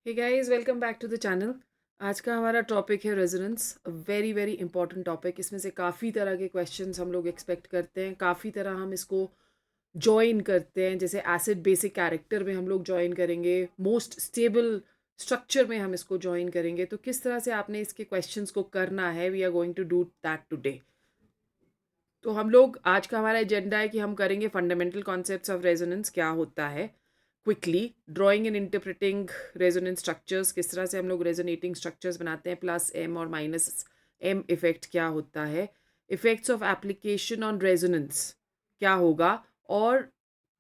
Hey guys, welcome back to the channel. आज का हमारा टॉपिक है resonance. Very very important topic. इसमें से काफ़ी तरह के क्वेश्चंस हम लोग एक्सपेक्ट करते हैं, काफ़ी तरह हम इसको जॉइन करते हैं। जैसे एसिड बेसिक कैरेक्टर में हम लोग जॉइन करेंगे, मोस्ट स्टेबल स्ट्रक्चर में हम इसको जॉइन करेंगे। तो किस तरह से आपने इसके क्वेश्चंस को करना है, we are going to do that today. तो हम लोग आज का हमारा एजेंडा है कि हम करेंगे फंडामेंटल कॉन्सेप्ट्स ऑफ रेजोनेंस, क्या होता है, quickly drawing and interpreting resonance structures, किस तरह से हम लोग रेजोनेटिंग स्ट्रक्चर्स बनाते हैं, प्लस एम और माइनस एम इफेक्ट क्या होता है, effects of application on resonance क्या होगा, और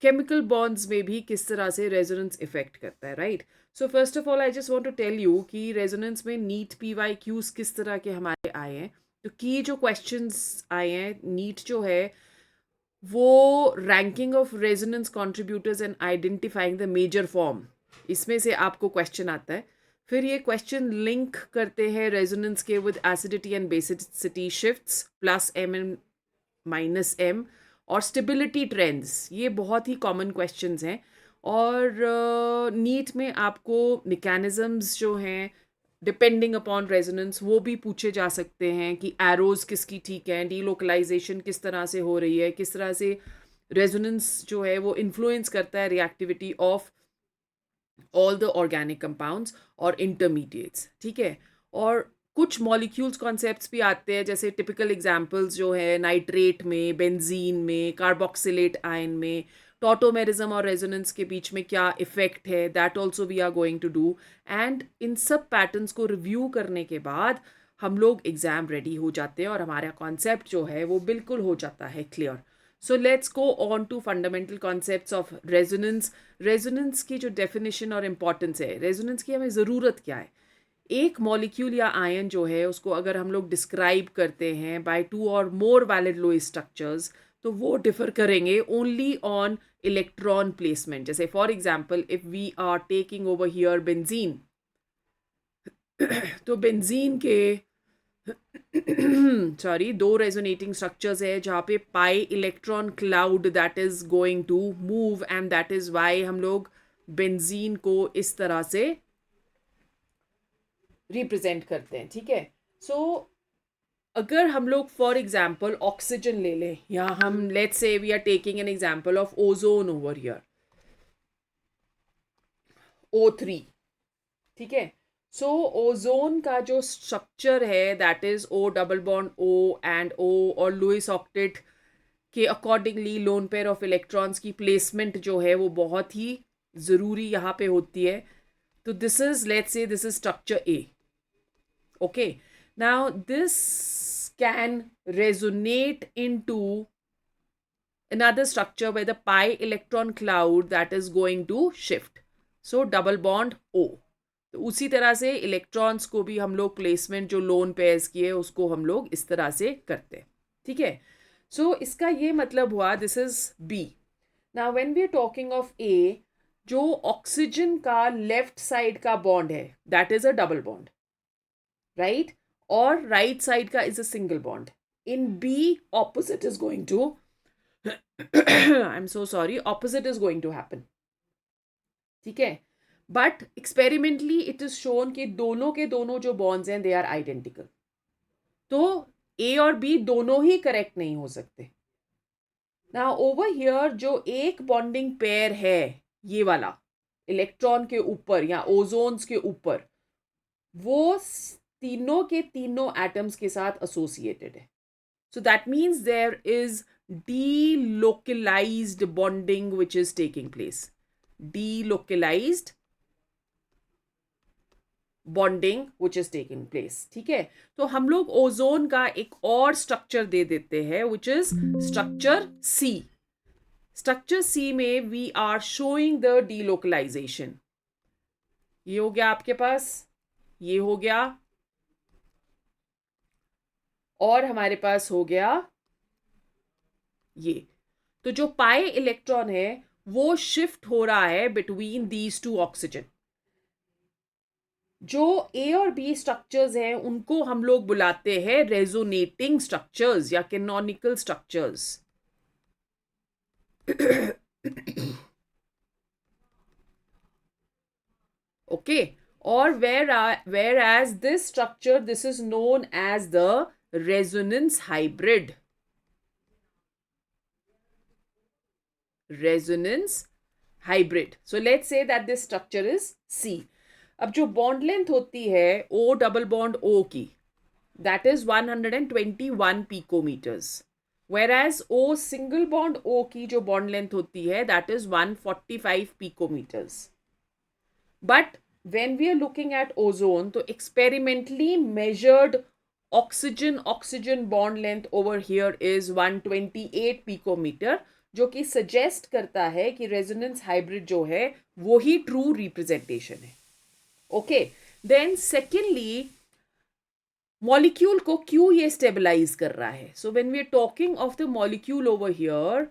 केमिकल बॉन्ड्स में भी किस तरह से रेजोनेंस इफेक्ट करता है, right. So first of all I just want to tell you कि रेजोनेंस में नीट PYQs किस तरह के हमारे आए हैं। तो की जो क्वेश्चंस आए हैं, नीट जो है वो ranking of resonance contributors and identifying the major form, इसमें से आपको क्वेश्चन आता है। फिर ये क्वेश्चन लिंक करते हैं रेजोनेंस के with acidity and basicity shifts, plus M and minus M, और स्टेबिलिटी ट्रेंड्स। ये बहुत ही कॉमन क्वेश्चंस हैं। और नीट में आपको मैकेनिज्म्स जो हैं डिपेंडिंग अपॉन रेजोनेंस वो भी पूछे जा सकते हैं कि एरोज किसकी ठीक है, डीलोकलाइजेशन किस तरह से हो रही है, किस तरह से रेजोनेंस जो है वो इन्फ्लुएंस करता है reactivity of all the organic compounds और इंटरमीडिएट्स, ठीक है। और कुछ मॉलिक्यूल्स कॉन्सेप्ट्स भी आते हैं, जैसे टिपिकल एग्जांपल्स जो है नाइट्रेट में, बेंजीन में, कार्बोक्सिलेट आयन में, टॉटोमेरिज्म और रेजोनेंस के बीच में क्या इफेक्ट है, that also we are going to do. And इन सब पैटर्न्स को रिव्यू करने के बाद हम लोग एग्जाम रेडी हो जाते हैं और हमारा कॉन्सेप्ट जो है वो बिल्कुल हो जाता है clear. So let's go on to fundamental concepts of resonance. Resonance की जो डेफिनेशन और इम्पॉर्टेंस है, रेजोनेंस की हमें ज़रूरत क्या है। एक मॉलिक्यूल या आयन जो है उसको अगर हम लोग डिस्क्राइब करते हैं बाय टू और मोर वैलिड लोइस स्ट्रक्चर्स, तो वो डिफर करेंगे ओनली ऑन इलेक्ट्रॉन प्लेसमेंट। जैसे for example if we are taking over here benzene, तो बेंजीन के सॉरी दो रेजोनेटिंग स्ट्रक्चर्स है जहाँ पे pi electron cloud that is going to move, and that is why हम लोग बेंजीन को इस तरह से रिप्रेजेंट करते हैं, ठीक है। सो अगर हम लोग फॉर एग्जाम्पल ऑक्सीजन ले लें, या हम let's say we are taking an example of ozone over here, O3, ठीक है। सो ओजोन का जो स्ट्रक्चर है that is O double bond O and O, और लुइस ऑक्टेट के accordingly lone pair of electrons की प्लेसमेंट जो है वो बहुत ही ज़रूरी यहाँ पे होती है। तो this is, let's say this is structure A, okay. Now this can resonate into another structure where the pi electron cloud that is going to shift, so double bond O। तो उसी तरह से इलेक्ट्रॉन्स को भी हम लोग placement जो lone pairs की है उसको हम लोग इस तरह से करते हैं, ठीक है। सो इसका ये मतलब हुआ this is B। Now when we are talking of A, जो ऑक्सीजन का लेफ्ट साइड का बॉन्ड है that is a double bond, right, और राइट साइड का is a single bond. In B opposite is going to I am so sorry, opposite is going to happen, ठीक है। But experimentally it is shown कि दोनों के दोनों जो bonds हैं दे आर आइडेंटिकल। तो ए और बी दोनों ही करेक्ट नहीं हो सकते। नाउ ओवर हियर जो एक बॉन्डिंग पेयर है, ये वाला इलेक्ट्रॉन के ऊपर या ओजोन्स के ऊपर, वो तीनों के तीनों एटम्स के साथ एसोसिएटेड है। So that means there is delocalized bonding which is taking place, delocalized bonding which is taking place, ठीक है। तो हम लोग ओजोन का एक और स्ट्रक्चर दे देते हैं which is structure C. Structure C में we are showing the delocalisation. ये हो गया आपके पास, ये हो गया, और हमारे पास हो गया ये। तो जो पाई इलेक्ट्रॉन है वो शिफ्ट हो रहा है बिटवीन दीज टू ऑक्सीजन। जो ए और बी स्ट्रक्चर्स हैं उनको हम लोग बुलाते हैं रेजोनेटिंग स्ट्रक्चर्स या canonical structures. Okay. or whereas this structure, this is known as the resonance hybrid. Resonance hybrid. So let's say that this structure is C. अब जो bond length होती है O double bond O की, that is 121 picometers. Whereas O single bond O की जो bond length होती है, that is 145 picometers. But when we are looking at ozone, तो experimentally measured oxygen bond length over here is 128 picometer, जो कि suggest करता है कि रेजोनेंस हाइब्रिड जो है वो ही ट्रू रिप्रेजेंटेशन है. ओके, देन सेकेंडली मॉलिक्यूल को क्यों ये स्टेबलाइज कर रहा है. So when we are talking of the molecule over here,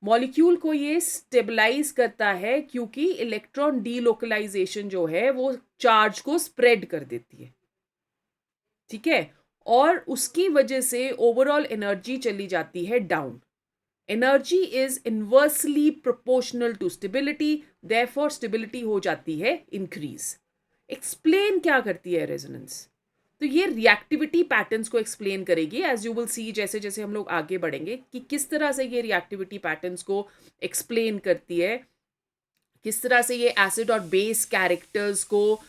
molecule को ये स्टेबलाइज करता है क्योंकि इलेक्ट्रॉन डीलोकलाइजेशन जो है वो चार्ज को स्प्रेड कर देती है. ठीक है, और उसकी वजह से ओवरऑल एनर्जी चली जाती है down. Energy is inversely proportional to stability, therefore stability हो जाती है इंक्रीज. एक्सप्लेन क्या करती है रेजोनेंस. तो ये रिएक्टिविटी पैटर्न्स को एक्सप्लेन करेगी, एज यू विल सी जैसे जैसे हम लोग आगे बढ़ेंगे कि किस तरह से ये रिएक्टिविटी पैटर्न्स को एक्सप्लेन करती है, किस तरह से ये एसिड और बेस कैरेक्टर्स को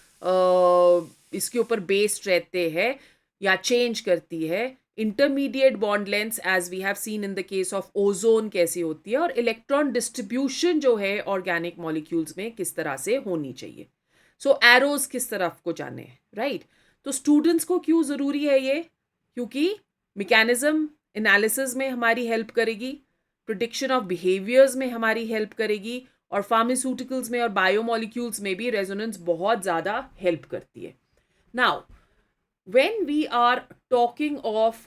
इसके ऊपर बेस्ड रहते हैं या चेंज करती है. Intermediate bond lengths as we have seen in the case of ozone कैसी होती है, और इलेक्ट्रॉन डिस्ट्रीब्यूशन जो है ऑर्गेनिक मॉलिक्यूल्स में किस तरह से होनी चाहिए. सो एरोज किस तरफ को जाने हैं, राइट. तो स्टूडेंट्स को क्यों ज़रूरी है ये, क्योंकि मैकेनिज्म एनालिसिस में हमारी हेल्प करेगी, प्रिडिक्शन ऑफ बिहेवियर्स में हमारी हेल्प करेगी, और फार्मास्यूटिकल्स में और बायोमोलिक्यूल्स में भी रेजोनेंस बहुत ज़्यादा हेल्प करती है. Now when we are talking of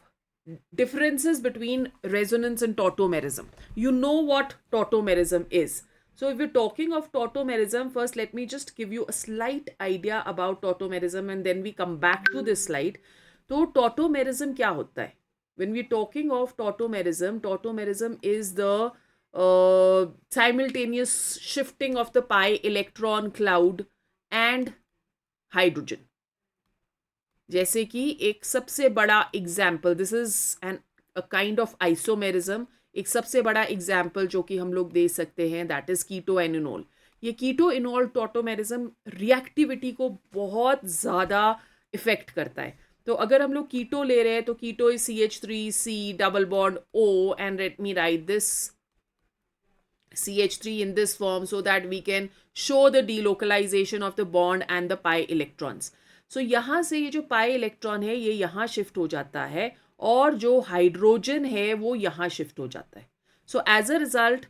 differences between resonance and tautomerism, you know what tautomerism is. So if we're talking of tautomerism, first let me just give you a slight idea about tautomerism and then we come back to this slide. तो tautomerism क्या होता है? When we're talking of tautomerism is the simultaneous shifting of the pi electron cloud and hydrogen. जैसे कि एक सबसे बड़ा example, this is an a kind of isomerism. एक सबसे बड़ा एग्जाम्पल जो कि हम लोग दे सकते हैं, that is keto and enol. ये कीटो इनोल टॉटोमेरिज्म रिएक्टिविटी को बहुत ज़्यादा इफेक्ट करता है. तो अगर हम लोग कीटो ले रहे हैं तो keto is CH3C double bond O, and let me write this CH3 in this form so that we can show the delocalization of the bond and the pi electrons. So यहाँ से ये जो pi electron है ये यहाँ shift हो जाता है, और जो हाइड्रोजन है वो यहाँ शिफ्ट हो जाता है. So as a result,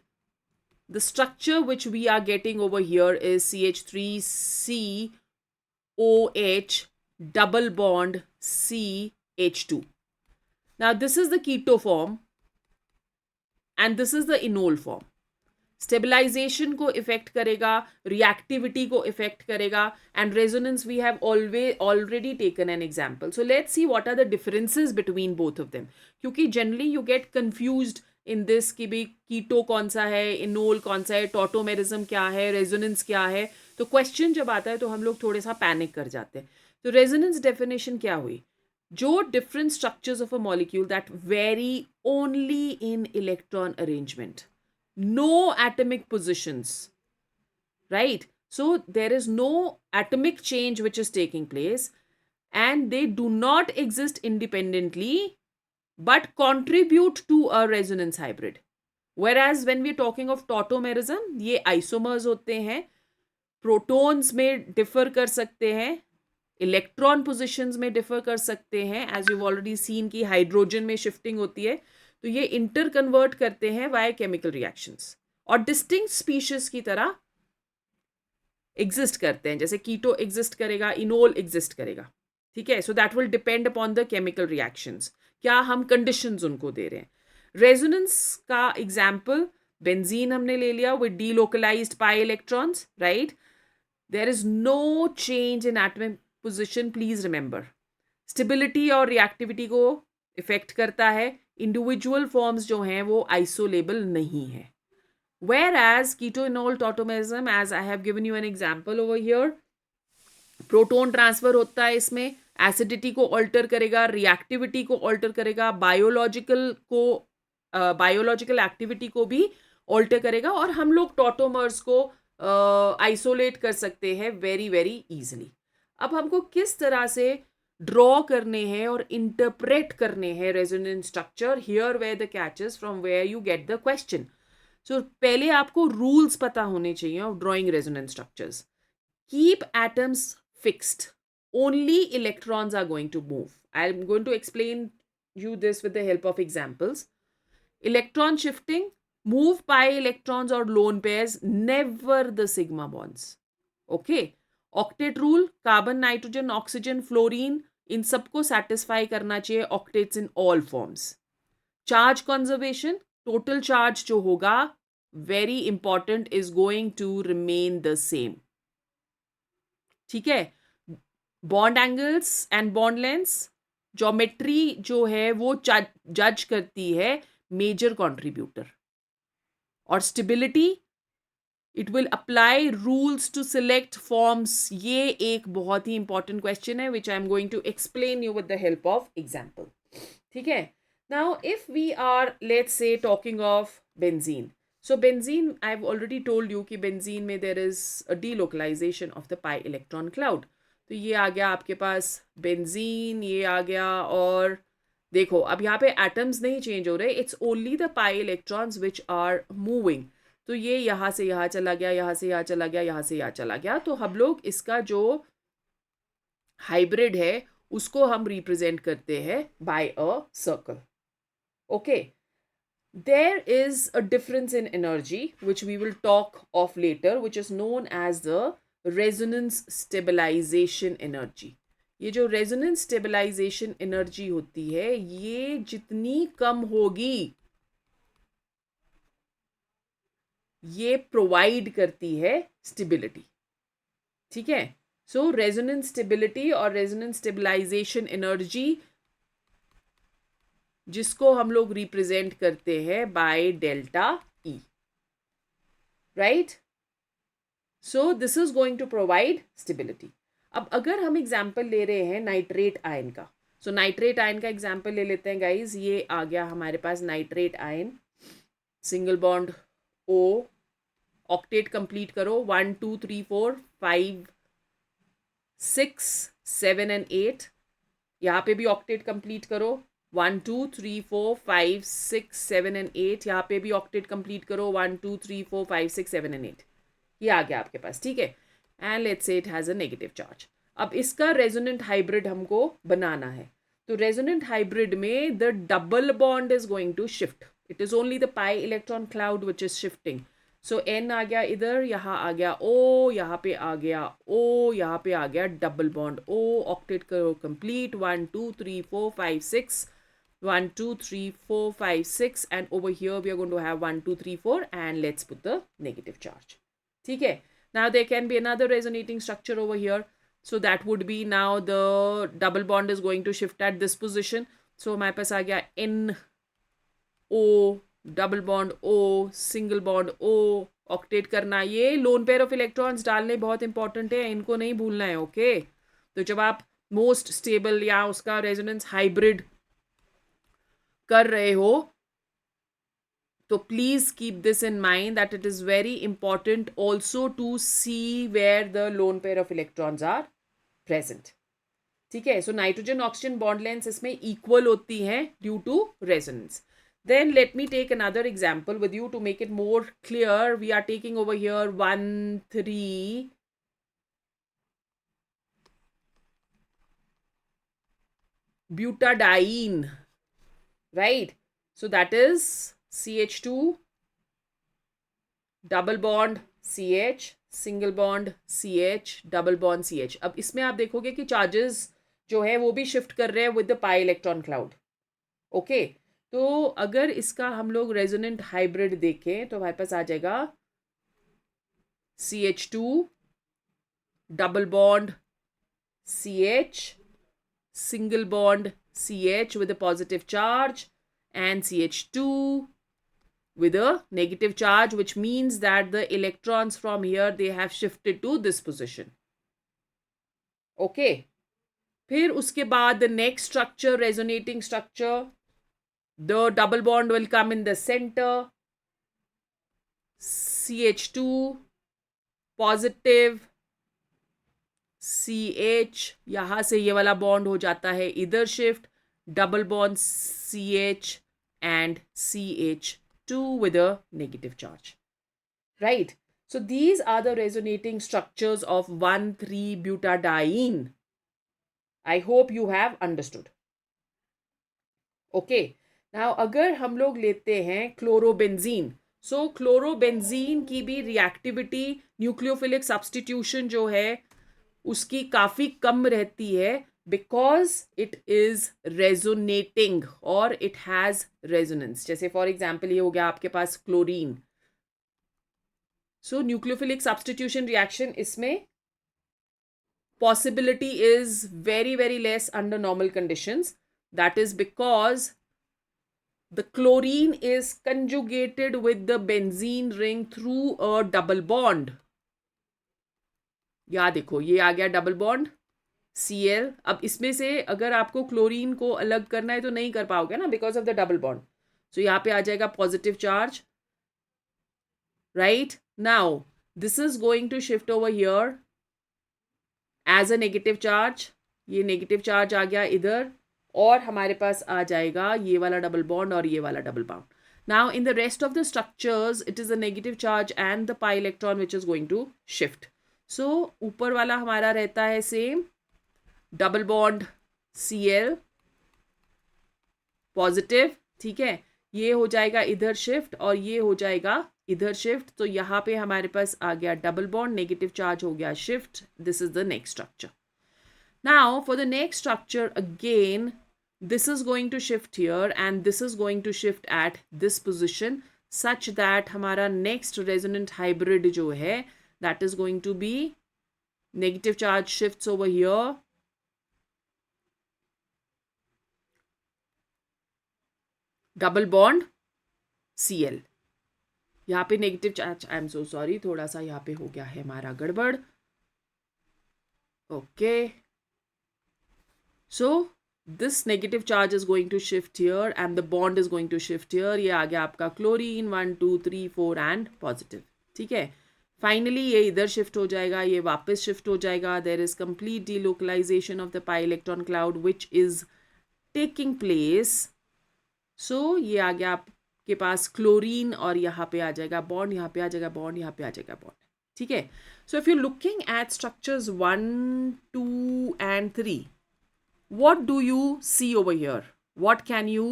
the structure which we are getting over here is CH3COH double bond CH2. Now this is the keto form and this is the enol form. Stabilisation को effect करेगा, reactivity को effect करेगा, and resonance we have already taken an example. So let's see what are the differences between both of them, क्योंकि generally you get confused in this कि भाई कीटो कौन सा है, इनोल कौन सा है, टॉटोमेरिज्म क्या है, रेजोनेंस क्या है. तो क्वेश्चन जब आता है तो हम लोग थोड़ा सा पैनिक कर जाते हैं. तो रेजोनेंस डेफिनेशन क्या हुई, जो different structures of a molecule that very only in electron arrangement, no atomic positions, right? So there is no atomic change which is taking place, and they do not exist independently but contribute to a resonance hybrid. Whereas when we are talking of tautomerism, ये isomers होते हैं, protons में differ कर सकते हैं, electron positions में differ कर सकते हैं, एज यू ऑलरेडी सीन की हाइड्रोजन में शिफ्टिंग होती है. तो ये इंटर कन्वर्ट करते हैं वाया केमिकल रिएक्शंस, और डिस्टिंक्ट स्पीशीज की तरह एग्जिस्ट करते हैं. जैसे कीटो एग्जिस्ट करेगा, इनोल एग्जिस्ट करेगा, ठीक है. So that will depend upon the chemical reactions, क्या हम कंडीशंस उनको दे रहे हैं. रेजोनेंस का एग्जाम्पल बेंजीन हमने ले लिया with delocalized pi electrons, right. There is no change in atomic position, please remember. Stability और रिएक्टिविटी को इफेक्ट करता है. इंडिविजुअल फॉर्म्स जो हैं वो आइसोलेबल नहीं है. Whereas keto enol tautomerism, as I have given you an example over here, proton transfer होता है इसमें, एसिडिटी को ऑल्टर करेगा, रिएक्टिविटी को ऑल्टर करेगा, बायोलॉजिकल एक्टिविटी को भी ऑल्टर करेगा, और हम लोग टॉटोमर्स को आइसोलेट कर सकते हैं वेरी वेरी इजीली. अब हमको किस तरह से ड्रॉ करने हैं और इंटरप्रेट करने हैं resonance structure, here where the catches from where you get the question. So पहले आपको रूल्स पता होने चाहिए of drawing resonance structures. Keep atoms fixed. Only electrons are going to move. I'm going to explain you this with the help of examples. Electron shifting, move pi electrons or lone pairs, never the sigma bonds. Okay. Octet rule, carbon, nitrogen, oxygen, fluorine, इन सबको satisfy करना चाहिए octets in all forms. Charge conservation, total charge जो होगा, very important, is going to remain the same. ठीक है. Bond angles and bond lengths, geometry जो है वो जज करती है मेजर कंट्रीब्यूटर. और stability, it will apply rules to select forms. ये एक बहुत ही इंपॉर्टेंट क्वेश्चन है which I am going to explain you with the help of example. ठीक है. Now if we are let's say talking of benzene. So benzene, I've already told you कि benzene में there is a delocalization of the pi electron cloud. तो ये आ गया आपके पास benzene, ये आ गया, और देखो अब यहाँ पे एटम्स नहीं चेंज हो रहे, it's only the pi electrons which are moving. तो ये यहाँ से यहाँ चला गया, यहाँ से यहाँ चला गया, यहाँ से यहाँ चला गया. तो हम लोग इसका जो हाइब्रिड है उसको हम रिप्रेजेंट करते हैं by a circle. Okay. There is a difference in energy which we will talk of later, which is known as the resonance stabilization energy. ये जो resonance stabilization energy होती है, ये जितनी कम होगी ये प्रोवाइड करती है स्टेबिलिटी. ठीक है. सो रेजोनेंस स्टेबिलिटी और रेजोनेंस स्टेबलाइजेशन एनर्जी, जिसको हम लोग रिप्रेजेंट करते हैं by delta E. Right. So this is going to provide stability. अब अगर हम एग्जाम्पल ले रहे हैं नाइट्रेट आयन का, सो नाइट्रेट आयन का एग्जाम्पल ले लेते हैं गाइज. ये आ गया हमारे पास nitrate ion, single bond O, octet complete करो, 1 2 3 4 5 6 7 एंड 8. यहाँ पे भी ऑक्टेट कंप्लीट करो, 1 2 3 4 5 6 7 एंड 8. यहाँ पे भी ऑक्टेट कंप्लीट करो, 1 2 3 4 5 6 7 एंड 8. ये आ गया आपके पास. ठीक है. And let's say it has a negative charge. अब इसका रेजोनेंट हाइब्रिड हमको बनाना है. तो रेजोनेंट हाइब्रिड में the double bond is going to shift. It is only the pi electron cloud which is shifting. So N आ गया इधर, यहाँ आ गया ओ, यहाँ पे आ गया ओ, यहाँ पे आ गया डबल बॉन्ड ओ. ऑक्टेट करो complete, 1 2 3 4 5 6, 1 2 3 4 5 6, and over here we are going to have 1 2 3 4, and let's put the negative charge. ठीक है. Now there can be another resonating structure over here. So that would be now the double bond is going to shift at this position. So हमारे पास आ गया N O, double bond O, single bond O. Octet करना, ये loan pair of electrons डालने बहुत important है, इनको नहीं भूलना है. ओके. तो जब आप मोस्ट स्टेबल या उसका रेजोनेंस हाइब्रिड कर रहे हो, तो please keep this in mind that it is very important also to see where the lone pair of electrons are present. ठीक है. So nitrogen oxygen bond lengths इसमें इक्वल होती हैं due to resonance. Then let me take another example with you to make it more clear. We are taking over here 1 3 butadiene, right? So that is CH2 double bond CH, single bond CH, double bond CH. अब इसमें आप देखोगे कि charges जो है वो भी shift कर रहे हैं with the pi electron cloud. Okay. तो अगर इसका हम लोग रेजोनेंट हाइब्रिड देखें तो हमारे पास आ जाएगा CH2 double bond CH, single bond CH with a positive charge, and CH2 with a negative charge, which means that the electrons from here, they have shifted to this position. Okay, फिर उसके बाद the next structure, resonating structure, the double bond will come in the centre, CH2 positive, CH, यहां से ये वाला bond हो जाता है इधर shift, double bond CH and CH2 with a negative charge. Right? So these are the resonating structures of 1,3-butadiene. I hope you have understood. Okay. Now अगर हम लोग लेते हैं क्लोरोबेंजीन, सो क्लोरोबेंजीन की भी रिएक्टिविटी, न्यूक्लियोफिलिक सब्स्टिट्यूशन जो है उसकी काफ़ी कम रहती है, बिकॉज इट इज रेजोनेटिंग और इट हैज रेजोनेंस. जैसे फॉर एग्जाम्पल ये हो गया आपके पास क्लोरीन. सो न्यूक्लियोफिलिक सब्स्टिट्यूशन रिएक्शन इसमें possibility is very very less under normal conditions. That is because the chlorine is conjugated with the benzene ring through a double bond. या देखो ये आ गया डबल बॉन्ड Cl. अब इसमें से अगर आपको क्लोरीन को अलग करना है तो नहीं कर पाओगे ना, because of the double bond. So यहाँ पे आ जाएगा positive charge. Right now this is going to shift over here as a negative charge. ये नेगेटिव चार्ज आ गया इधर, और हमारे पास आ जाएगा ये वाला डबल बॉन्ड और ये वाला double bond. Now in the rest of the structures it is a negative charge and the pi electron which is going to shift. So ऊपर वाला हमारा रहता है same, double bond Cl positive. ठीक है, ये हो जाएगा इधर शिफ्ट और ये हो जाएगा इधर शिफ्ट. तो यहाँ पे हमारे पास आ गया डबल बॉन्ड, नेगेटिव चार्ज हो गया shift. This is the next structure. Now for the next structure again this is going to shift here and this is going to shift at this position such that हमारा next resonant hybrid जो है that is going to be negative charge shifts over here, double bond Cl. यहाँ पे negative charge, I am so sorry, थोड़ा सा यहाँ पे हो गया है हमारा गड़बड़. Okay, so this negative charge is going to shift here and the bond is going to shift here. ये आ गया आपका क्लोरीन 1 2 3 4 and पॉजिटिव. ठीक है, फाइनली ये इधर शिफ्ट हो जाएगा, ये वापस शिफ्ट हो जाएगा. There is complete delocalisation of the pi electron cloud which is taking place. So ये आ गया आपके पास क्लोरीन और यहाँ पे आ जाएगा बॉन्ड, यहाँ पे आ जाएगा बॉन्ड, यहाँ पे आ जाएगा बॉन्ड. ठीक है, so if you looking at structures 1 2 and 3, what do you see over here? What can you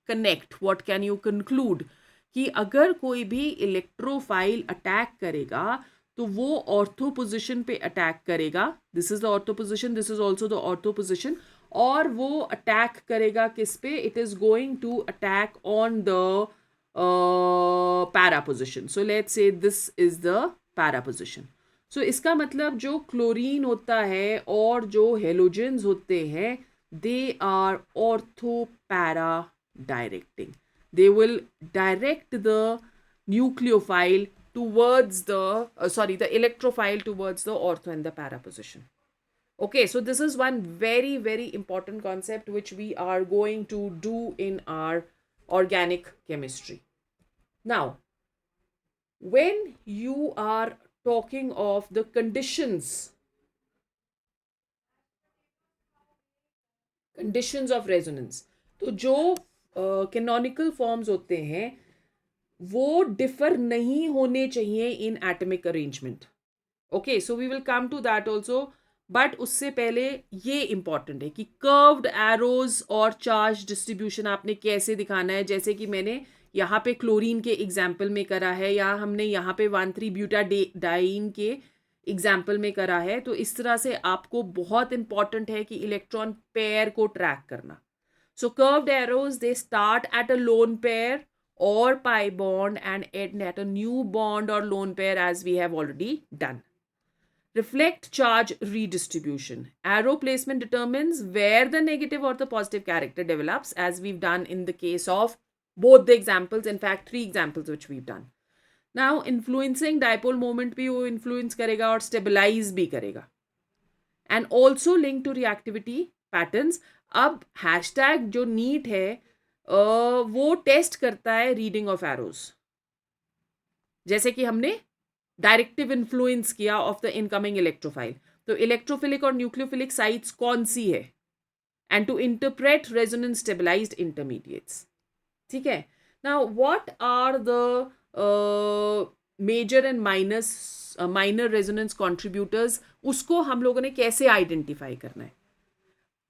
connect? What can you conclude? कि अगर कोई भी इलेक्ट्रोफाइल अटैक करेगा तो वो ऑर्थो पोजिशन पे अटैक करेगा. This is the ortho position, this is also the ortho position. और वो अटैक करेगा किस पे? It is going to attack on the para position. So let's say this is the para position. So इसका मतलब जो chlorine होता है और जो हेलोजेंस होते हैं, they are ortho-para directing. They will direct the nucleophile towards the the electrophile towards the ortho and the para position. Okay, so this is one very very important concept which we are going to do in our organic chemistry. Now, when you are talking of the conditions of resonance, तो जो canonical forms होते हैं वो differ नहीं होने चाहिए in atomic arrangement. Okay, so we will come to that also, but उससे पहले ये इंपॉर्टेंट है कि कर्व्ड एरोज और चार्ज डिस्ट्रीब्यूशन आपने कैसे दिखाना है. जैसे कि मैंने यहाँ पे क्लोरीन के एग्जाम्पल में करा है, या हमने यहाँ पे 1,3-ब्यूटाडाइन के एग्जाम्पल में करा है. तो इस तरह से आपको बहुत इंपॉर्टेंट है कि इलेक्ट्रॉन पेयर को ट्रैक करना. So curved arrows they start at a lone pair or pi bond and end at a new bond or lone pair as we have already done. Reflect charge redistribution. Arrow placement determines where the negative or the positive character develops, as we've done in the case of both the examples, in fact 3 examples which we've done. Now influencing dipole moment भी वो influence करेगा और stabilize भी करेगा. And also link to reactivity patterns. अब hashtag जो NEET है वो टेस्ट करता है रीडिंग ऑफ एरोज, जैसे कि हमने डायरेक्टिव इन्फ्लुएंस किया ऑफ द इनकमिंग इलेक्ट्रोफाइल. तो इलेक्ट्रोफिलिक और न्यूक्लियोफिलिक साइट्स कौन सी है, and to interpret resonance stabilized intermediates. ठीक है. Now what are the major and minor resonance contributors, उसको हम लोगों ने कैसे आइडेंटिफाई करना है.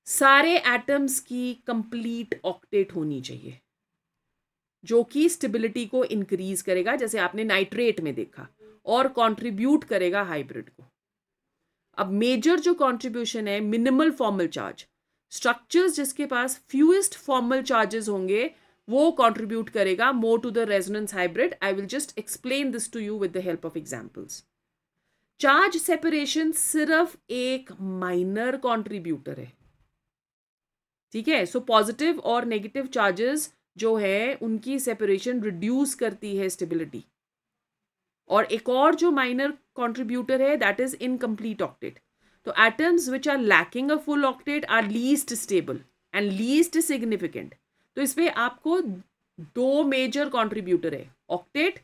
सारे एटम्स की कंप्लीट ऑक्टेट होनी चाहिए, जो कि स्टेबिलिटी को इंक्रीज करेगा, जैसे आपने नाइट्रेट में देखा, और कंट्रीब्यूट करेगा हाइब्रिड को. अब मेजर जो कंट्रीब्यूशन है, मिनिमल फॉर्मल चार्ज. स्ट्रक्चर्स जिसके पास फ्यूएस्ट फॉर्मल चार्जेस होंगे वो कंट्रीब्यूट करेगा more to the resonance hybrid. I will just explain this to you with the help of examples. Charge separation सिर्फ एक माइनर कंट्रीब्यूटर है. ठीक है. सो पॉजिटिव और नेगेटिव चार्जेस जो है उनकी सेपरेशन रिड्यूस करती है स्टेबिलिटी. और एक और जो माइनर कंट्रीब्यूटर है दैट इज इनकम्प्लीट ऑक्टेट. तो atoms which are lacking a full octet are least stable and least significant. तो इसमें आपको दो मेजर कंट्रीब्यूटर है, octet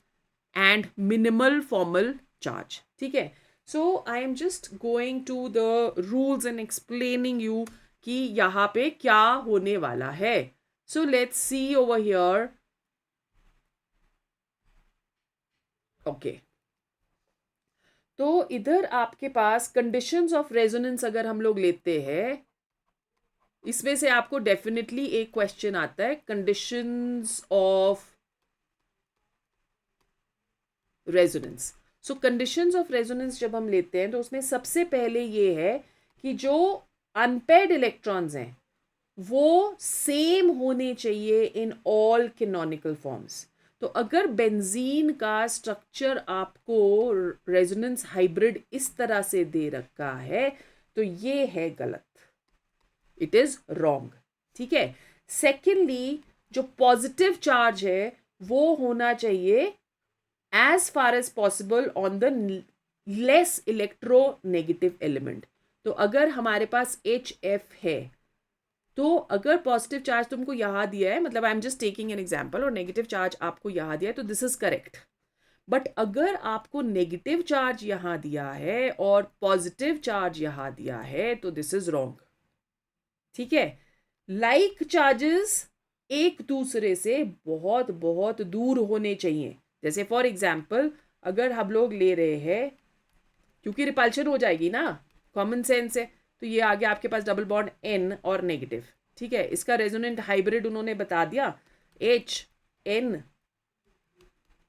and minimal formal charge. ठीक है. So I am just going to the rules and explaining you कि यहाँ पे क्या होने वाला है. So let's see over here. Okay. तो इधर आपके पास कंडीशंस ऑफ रेजोनेंस अगर हम लोग लेते हैं, इसमें से आपको डेफिनेटली एक क्वेश्चन आता है, conditions of resonance. So conditions of resonance जब हम लेते हैं तो उसमें सबसे पहले ये है कि जो अनपेयर्ड इलेक्ट्रॉन्स हैं वो सेम होने चाहिए इन ऑल कैनोनिकल फॉर्म्स. तो अगर बेंजीन का स्ट्रक्चर आपको रेजोनेंस हाइब्रिड इस तरह से दे रखा है तो ये है गलत, इट इज रॉन्ग. ठीक है. सेकेंडली, जो पॉजिटिव चार्ज है वो होना चाहिए as far as possible on the less electronegative element. तो अगर हमारे पास HF है, तो अगर पॉजिटिव चार्ज तुमको यहाँ दिया है, मतलब आई am just taking an example, और नेगेटिव चार्ज आपको यहाँ दिया है, तो दिस इज करेक्ट. बट अगर आपको नेगेटिव चार्ज यहाँ दिया है और पॉजिटिव चार्ज यहाँ दिया है तो दिस इज रॉन्ग. ठीक है. लाइक चार्जेस एक दूसरे से बहुत बहुत दूर होने चाहिए. जैसे फॉर एग्जाम्पल अगर हम लोग ले रहे हैं, क्योंकि रिपल्शन हो जाएगी ना, कॉमन सेंस है, तो ये आ गया आपके पास डबल बॉन्ड N और नेगेटिव. ठीक है. इसका रेजोनेंट हाइब्रिड उन्होंने बता दिया, HN,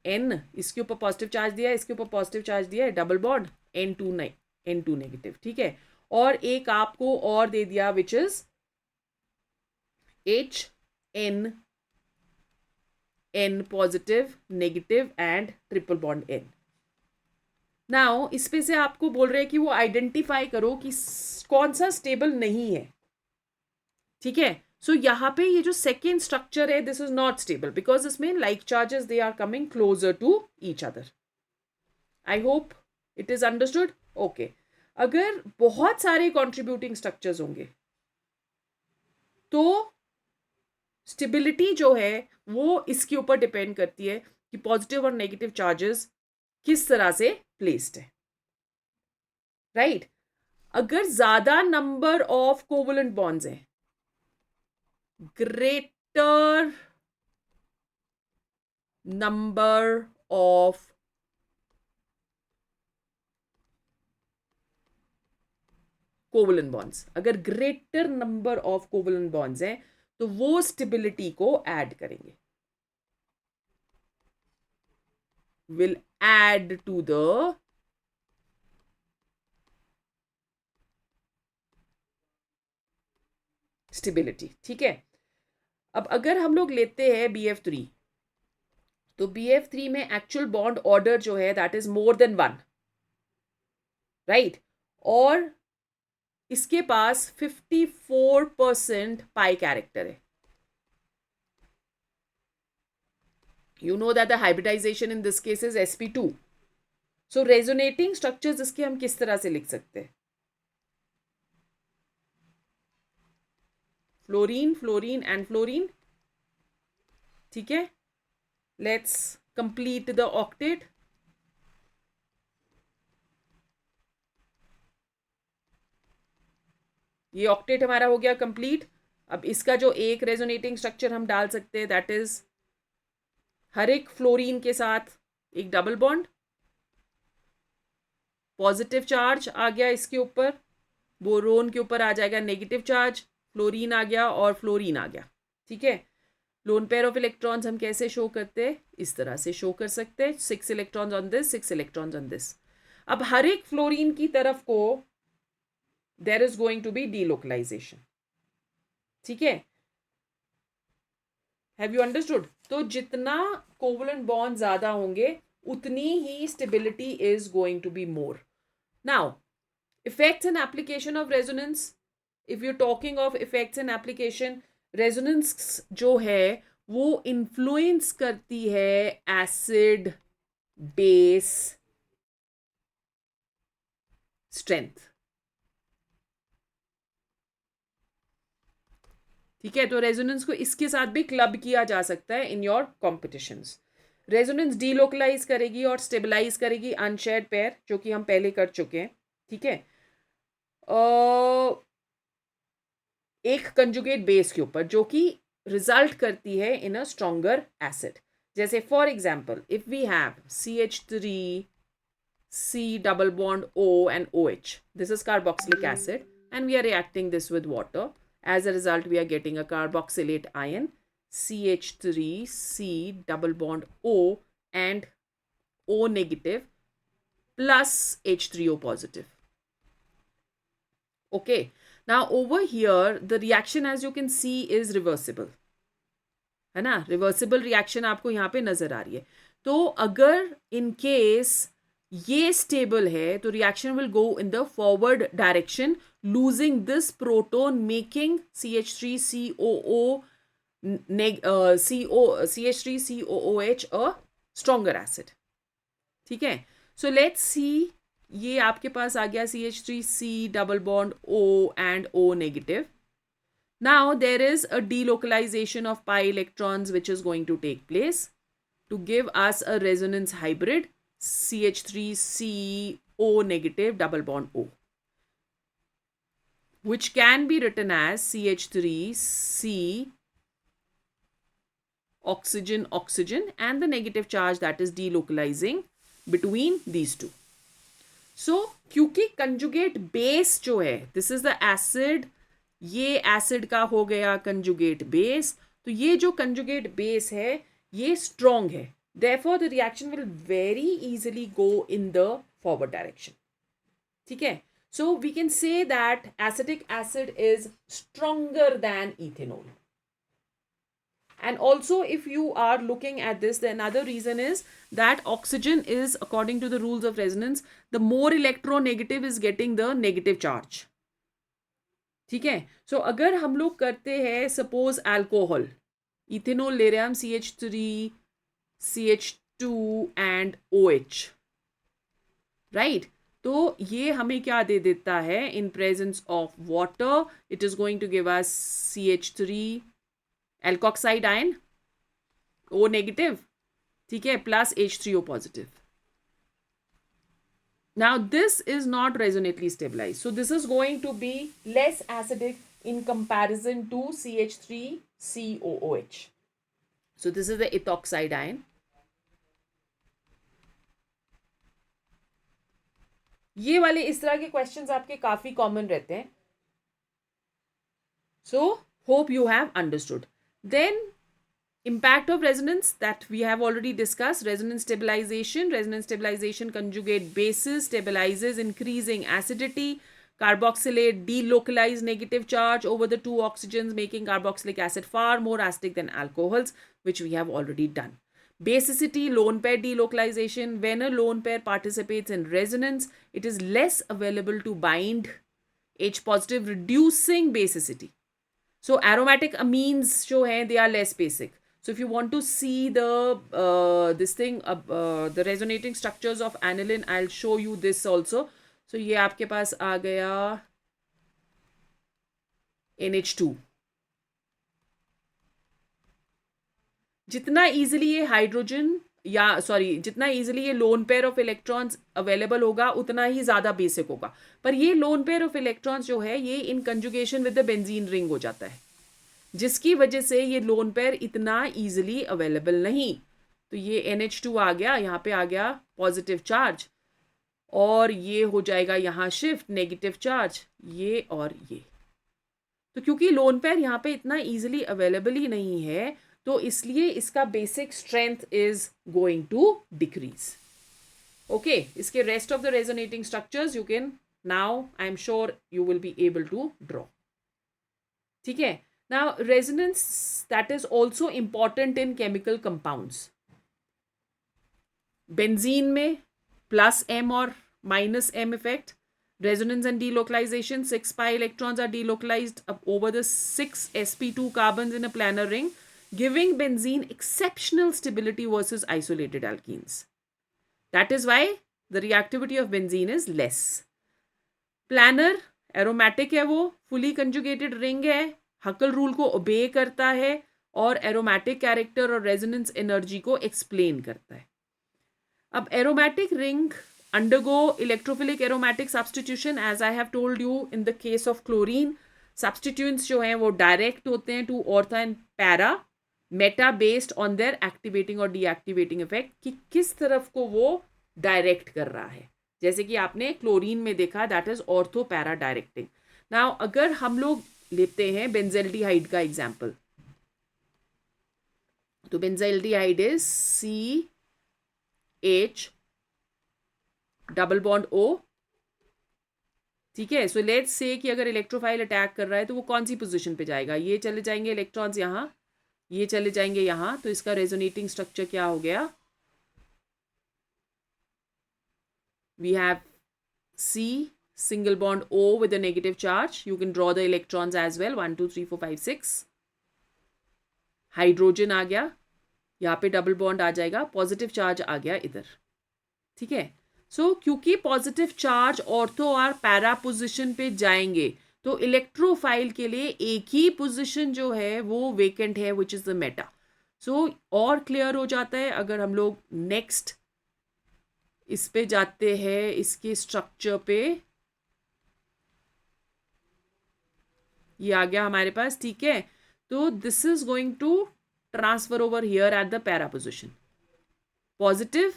N इसके ऊपर पॉजिटिव चार्ज दिया है, इसके ऊपर पॉजिटिव चार्ज दिया है, डबल बॉन्ड N2 नेगेटिव. ठीक है. और एक आपको और दे दिया which is HN, N positive, negative and triple bond N. Now इस पे से आपको बोल रहे हैं कि वो आइडेंटिफाई करो कि कौन सा स्टेबल नहीं है. ठीक है. सो यहाँ पे ये जो सेकेंड स्ट्रक्चर है this is not stable because इसमें like charges they are coming closer to each other. I hope it is understood. Okay. अगर बहुत सारे कॉन्ट्रीब्यूटिंग स्ट्रक्चर्स होंगे तो स्टेबिलिटी जो है वो इसके ऊपर डिपेंड करती है कि पॉजिटिव और नेगेटिव चार्जेस किस तरह से प्लेस्ड है. राइट. अगर ज्यादा नंबर ऑफ कोवलेंट बॉन्ड्स हैं, greater number of covalent bonds, अगर greater number of covalent bonds हैं तो वो स्टेबिलिटी को ऐड करेंगे, will add to the stability. ठीक है. अब अगर हम लोग लेते हैं BF3, तो BF3 में एक्चुअल बॉन्ड ऑर्डर जो है that is more than 1. Right. और इसके पास 54% पाई कैरेक्टर है. You know that the hybridization in this case is sp2. So resonating structures इसके हम किस तरह से लिख सकते हैं? Fluorine, fluorine and fluorine. ठीक है, लेट्स कंप्लीट द ऑक्टेट. ये ऑक्टेट हमारा हो गया कंप्लीट. अब इसका जो एक रेजोनेटिंग स्ट्रक्चर हम डाल सकते हैं, दैट इज हर एक फ्लोरीन के साथ एक डबल बॉन्ड. पॉजिटिव चार्ज आ गया इसके ऊपर, बोरोन के ऊपर आ जाएगा नेगेटिव चार्ज, फ्लोरीन आ गया और फ्लोरीन आ गया. ठीक है, लोन पेयर ऑफ इलेक्ट्रॉन्स हम कैसे शो करते हैं, इस तरह से शो कर सकते हैं, 6 electrons on this, 6 electrons on this. अब हर एक फ्लोरीन की तरफ को there is going to be delocalization. ठीक है, हैव यू अंडरस्टूड? तो जितना कोवलेंट बॉन्ड ज्यादा होंगे उतनी ही stability is going to be more. Now effects and application of resonance. if you're talking of effects and application, resonance जो है वो influence करती है acid base strength. ठीक है, तो रेजोनेंस को इसके साथ भी क्लब किया जा सकता है in your competitions. Resonance delocalize करेगी और स्टेबलाइज करेगी अनशेयर्ड पेयर, जो कि हम पहले कर चुके हैं. ठीक है, एक कंजुगेट बेस के ऊपर, जो कि रिजल्ट करती है इन अ स्ट्रॉन्गर एसिड. जैसे for example, if we have CH3 C double bond O and OH, this is carboxylic acid, and we are reacting this with water. As a result, we are getting a carboxylate ion, CH3 C double bond O and O negative plus H3O positive. Okay, now over here the reaction, as you can see, is reversible. है ना, reversible reaction आपको यहाँ पे नजर आ रही है. तो अगर इन केस ये स्टेबल है तो reaction will go in the forward direction, losing this proton, making CH3COOH a stronger acid. ठीक है, सो लेट्स सी, ये आपके पास आ गया CH3C double bond O and O negative. Now there is a delocalization of pi electrons which is going to take place to give us a resonance hybrid CH3CO negative double bond O, which can be written as CH3C oxygen oxygen and the negative charge that is delocalizing between these two. So क्योंकि conjugate base जो है, this is the acid, ये acid का हो गया conjugate base, तो ये जो कंजुगेट बेस है ये स्ट्रॉन्ग है, therefore the reaction will very easily go in the forward direction. ठीक है, so we can say that acetic acid is stronger than ethanol. And also, if you are looking at this, the another reason is that oxygen is, according to the rules of resonance, the more electronegative is getting the negative charge. ठीक है, सो अगर हम लोग करते हैं suppose alcohol, ethanol ले रहे हैं हम CH3 CH2 and OH, right. तो ये हमें क्या दे देता है, in presence of water it is going to give us CH3 alkoxide ion O negative. ठीक है, plus H3O positive. Now this is not resonantly stabilized, so this is going to be less acidic in comparison to CH3COOH. So this is the ethoxide ion. ये वाले इस तरह के questions आपके काफी common रहते हैं. So hope you have understood. Then impact of resonance that we have already discussed. Resonance stabilization conjugate bases stabilizes increasing acidity. Carboxylate delocalize negative charge over the two oxygens, making carboxylic acid far more acidic than alcohols, which we have already done. Basicity, lone pair delocalization. When a lone pair participates in resonance, it is less available to bind H positive, reducing basicity. So aromatic amines जो हैं, they are less basic. So if you want to see the the resonating structures of aniline, I'll show you this also. So ये आपके पास आ गया NH2, जितना easily ये hydrogen या sorry जितना easily ये loan pair of electrons available होगा उतना ही ज़्यादा बेसिक होगा. पर ये लोन पेयर ऑफ इलेक्ट्रॉन्स जो है ये in conjugation with the benzene ring हो जाता है, जिसकी वजह से ये लोन पेयर इतना इजीली अवेलेबल नहीं. तो ये NH2 आ गया, यहाँ पे आ गया पॉजिटिव चार्ज, और ये हो जाएगा यहाँ शिफ्ट नेगेटिव चार्ज, ये और ये. तो क्योंकि लोन पेयर यहाँ पे इतना इजीली अवेलेबल ही नहीं है, तो इसलिए इसका basic strength is going to decrease. Okay, इसके rest of the resonating structures you can now, I am sure you will be able to draw. ठीक है. Now resonance that is also important in chemical compounds. Benzene में plus M और minus M effect, resonance and delocalization, 6 pi electrons are delocalized over the 6 sp2 carbons in a planar ring, giving benzene exceptional stability versus isolated alkenes. That is why the reactivity of benzene is less. Planar aromatic है, वो fully conjugated ring है, हकल rule को obey करता है और aromatic character और resonance energy को explain करता है. अब aromatic ring undergo electrophilic aromatic substitution as I have told you in the case of chlorine. Substituents जो हैं वो direct होते हैं to ortho and para, meta based on their activating और deactivating effect कि किस तरफ को वो direct कर रहा है. जैसे कि आपने क्लोरीन में देखा, that is ortho para directing. Now अगर हम लोग लेते हैं बेंजेल्डिहाइड का एग्जाम्पल, तो benzaldehyde is CH double bond O. ठीक है. सो लेट्स से कि अगर इलेक्ट्रोफाइल अटैक कर रहा है तो वो कौन सी पोजीशन पे जाएगा, ये चले जाएंगे इलेक्ट्रॉन्स यहाँ, ये चले जाएंगे यहाँ, तो इसका रेजोनेटिंग स्ट्रक्चर क्या हो गया, we have C single bond O with a negative charge. You can draw the electrons as well, 1 2 3 4 5 6. Hydrogen आ गया, यहाँ पे डबल बॉन्ड आ जाएगा, पॉजिटिव चार्ज आ गया इधर. ठीक है. सो क्योंकि पॉजिटिव चार्ज ऑर्थो और पैरा पोजिशन पे जाएंगे तो इलेक्ट्रोफाइल के लिए एक ही पोजिशन जो है वो वेकेंट है, विच इज द मेटा. सो और क्लियर हो जाता है अगर हम लोग नेक्स्ट इस पे जाते हैं, इसके स्ट्रक्चर पे ये आ गया हमारे पास. ठीक है. तो this is going to transfer over here at the para position, positive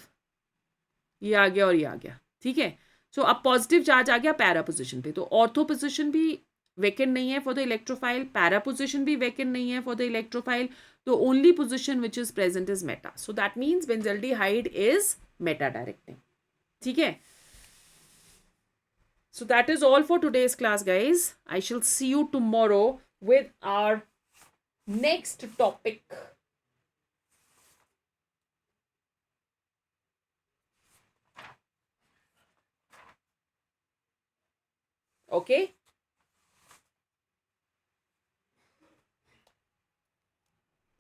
ये आ गया और ये आ गया. ठीक है. सो अब पॉजिटिव चार्ज आ गया पैरा पोजिशन पे, तो ऑर्थो पोजिशन भी वेकेंट नहीं है for the electrophile, para position भी वेकेंट नहीं है फॉर द इलेक्ट्रोफाइल, तो only position which is present is Meta. So that means benzaldehyde is Meta directing. ठीक है. So that is all for today's class, guys. I shall see you tomorrow with our next topic. Okay?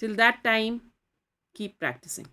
Till that time, keep practicing.